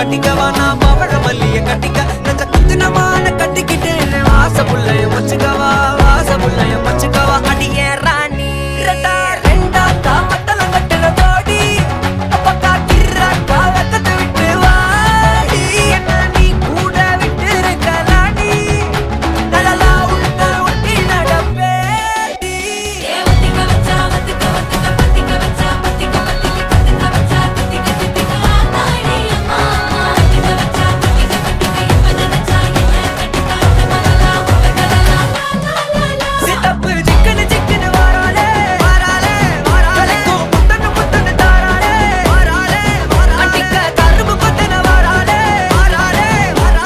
கட்டிக்கவா நான் பவழ மல்லிய கட்டிக்க நெஞ்ச குத்துனமான கட்டிக்கிட்டு வாச புள்ளைய வச்சுக்கவா வாச புள்ளைய வச்சுக்கவா அடியே ராணி ரெண்டா ரெண்டா தாமத்தல கட்டுற தோடி அப்பக்கா கிர்ராக்கா வெக்கத்தை விட்டு வாடி என்ன நீ கூட விட்டு இருக்கலாடி நலலா உன்ன ஒட்டி நடப்பேடி வத்திக்க வச்சா வத்திக்க வத்திக்க வத்திக்க வச்சா வத்திக்க வத்திக்க வத்திக்க வச்சா வத்திக்க வத்திக்க ஆத்தாடி அம்மா வத்திக்க வச்சா வத்திக்க வத்திக்க எப்ப நினைச்சா என்ன கட்டிக்கா மலலா மலலா சித்தப்பு சிக்கனு சிக்கனு வாராளே வாராளே வாராளே முத்தனு முத்தனு தாராளே வாராளே வாராளே அடிக்க கரும்பு கொத்தன வாராளே வாராளே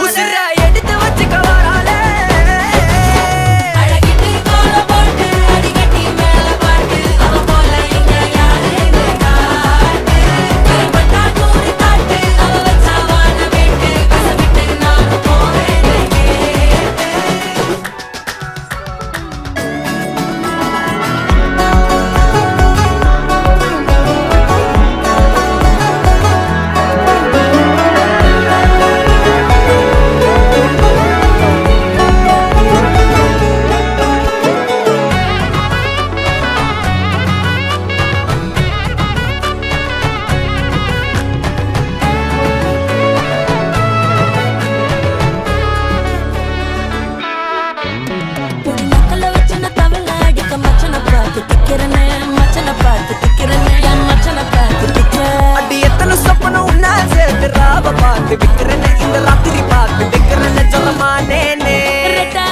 உசிர எடுத்து வச்சுக்க வாராளே அழகிட்டு கோல போட்டு அடிக்கட்டி மேல பாட்டு அவ போல இங்க யாருன்னு காட்டு கருப்பட்டா கூறி காட்டு அவ வச்சா வாழ வேட்டு கசவிட்டு நானும் போவேன் பொடி நக்கல வச்சுன தவள அடிக்க மச்சனை பார்த்து திக்கிறனே மச்சனை பார்த்து திக்கிறனே என் மச்சனை பார்த்து திக்கிற அடி எத்தனை சொப்பன உன்னா சேர்த்து ராவ பார்த்து விக்கிறேன்னு இந்த ராத்திரி பார்த்து விக்கிறேன்னு சொல்லமானேனே ரெட்டா